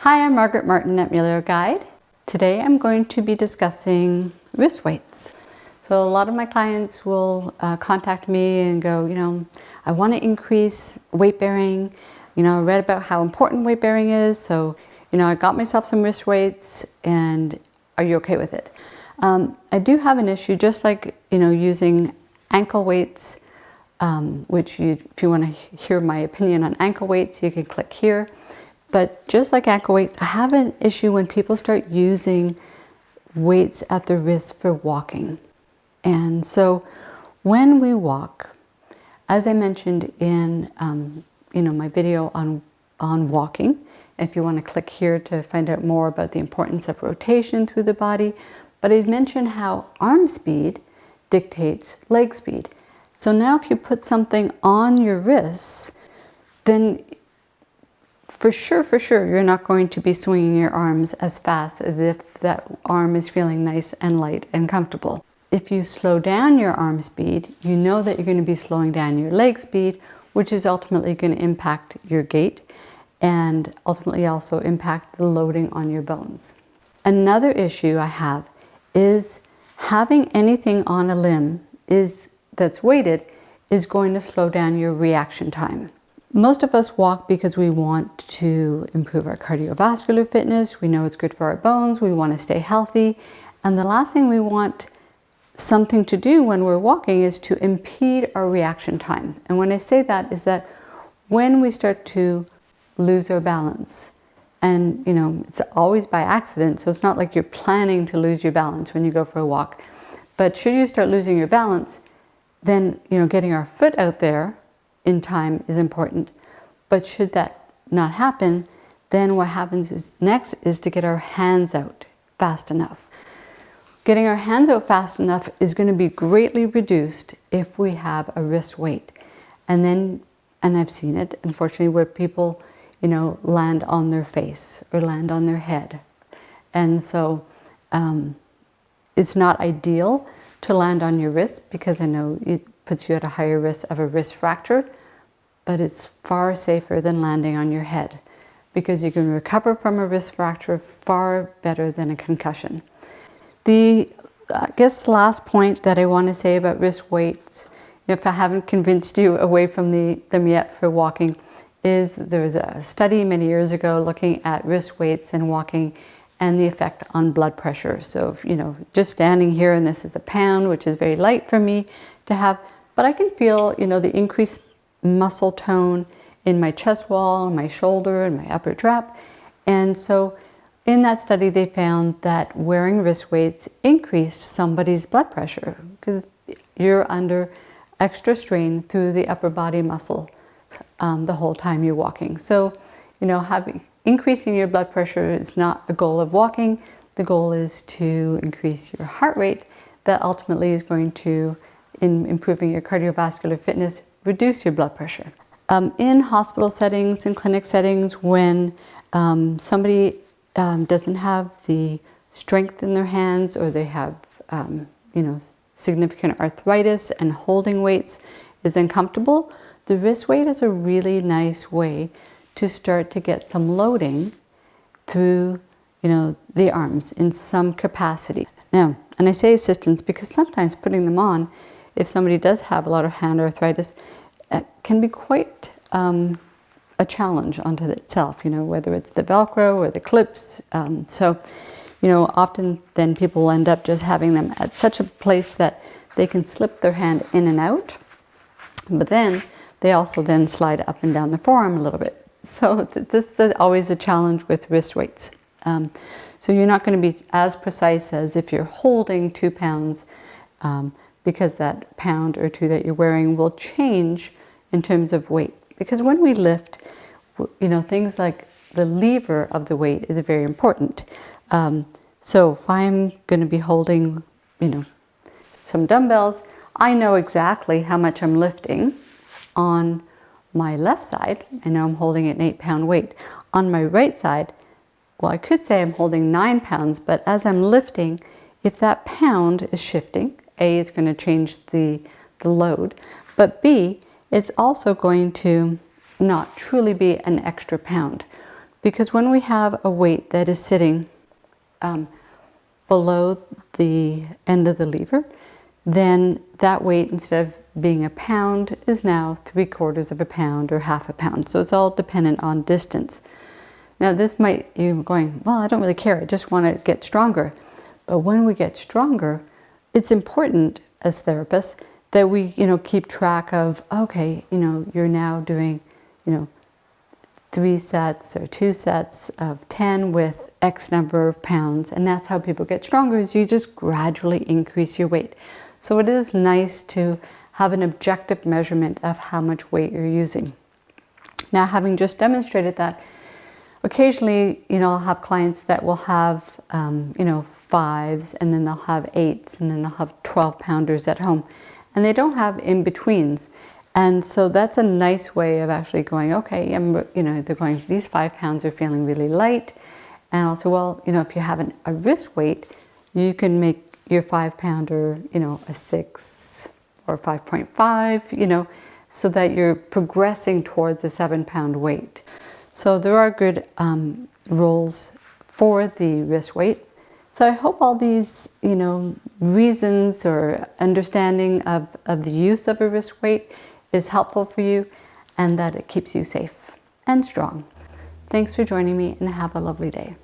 Hi, I'm Margaret Martin at Mueller Guide. Today I'm going to be discussing wrist weights. So a lot of my clients will contact me and go, I want to increase weight bearing. I read about how important weight bearing is, so I got myself some wrist weights, and are you okay with it? I do have an issue, just like using ankle weights, which if you want to hear my opinion on ankle weights, you can click here. But just like ankle weights, I have an issue when people start using weights at the wrist for walking. And so when we walk, as I mentioned in my video on walking, if you want to click here to find out more about the importance of rotation through the body, but I mentioned how arm speed dictates leg speed. So now if you put something on your wrists, then for sure, you're not going to be swinging your arms as fast as if that arm is feeling nice and light and comfortable. If you slow down your arm speed, you know that you're going to be slowing down your leg speed, which is ultimately going to impact your gait and ultimately also impact the loading on your bones. Another issue I have is having anything on a limb that's weighted is going to slow down your reaction time. Most of us walk because we want to improve our cardiovascular fitness. We know it's good for our bones. We want to stay healthy. And the last thing we want something to do when we're walking is to impede our reaction time. And when I say that is that when we start to lose our balance, and it's always by accident, so it's not like you're planning to lose your balance when you go for a walk. But should you start losing your balance, then getting our foot out there in time is important. But should that not happen, then what happens is next is to get our hands out fast enough. Getting our hands out fast enough is going to be greatly reduced if we have a wrist weight. And I've seen it, unfortunately, where people, land on their face or land on their head. And so it's not ideal to land on your wrist, because I know it puts you at a higher risk of a wrist fracture, but it's far safer than landing on your head, because you can recover from a wrist fracture far better than a concussion. I guess the last point that I want to say about wrist weights, if I haven't convinced you away from them yet for walking, is there was a study many years ago looking at wrist weights and walking and the effect on blood pressure. So, just standing here, and this is a pound, which is very light for me to have, but I can feel, the increased muscle tone in my chest wall, my shoulder, and my upper trap. And so in that study, they found that wearing wrist weights increased somebody's blood pressure, because you're under extra strain through the upper body muscle the whole time you're walking. So, increasing your blood pressure is not a goal of walking. The goal is to increase your heart rate. That ultimately is going to, in improving your cardiovascular fitness, reduce your blood pressure. In hospital settings and clinic settings, when somebody doesn't have the strength in their hands, or they have significant arthritis and holding weights is uncomfortable, the wrist weight is a really nice way to start to get some loading through the arms in some capacity. Now, and I say assistance because sometimes putting them on, if somebody does have a lot of hand arthritis, can be quite a challenge onto itself, whether it's the Velcro or the clips. Often then people will end up just having them at such a place that they can slip their hand in and out, but then they also then slide up and down the forearm a little bit. So this is always a challenge with wrist weights. So you're not going to be as precise as if you're holding 2 pounds, because that pound or 2 that you're wearing will change in terms of weight. Because when we lift, things like the lever of the weight is very important. So if I'm going to be holding, some dumbbells, I know exactly how much I'm lifting on my left side. I know I'm holding an 8-pound weight. On my right side, well, I could say I'm holding 9 pounds, but as I'm lifting, if that pound is shifting, A, it's going to change the load, but B, it's also going to not truly be an extra pound, Because when we have a weight that is sitting below the end of the lever, then that weight, instead of being a pound, is now 3/4 of a pound or half a pound. So it's all dependent on distance. Now this might, you're going, well, I don't really care, I just want to get stronger. But when we get stronger, it's important as therapists that we, keep track of, okay, you're now doing, 3 sets or 2 sets of 10 with X number of pounds. And that's how people get stronger, is you just gradually increase your weight. So it is nice to have an objective measurement of how much weight you're using. Now, having just demonstrated that, occasionally, I'll have clients that will have, 5s, and then they'll have 8s, and then they'll have 12-pounders at home. And they don't have in-betweens. And so that's a nice way of actually going, okay, they're going, these 5 pounds are feeling really light. And also, well, if you have a wrist weight, you can make your 5-pounder, a 6 or 5.5, so that you're progressing towards a 7-pound weight. So there are good rules for the wrist weight. So I hope all these, reasons or understanding of the use of a wrist weight is helpful for you, and that it keeps you safe and strong. Thanks for joining me, and have a lovely day.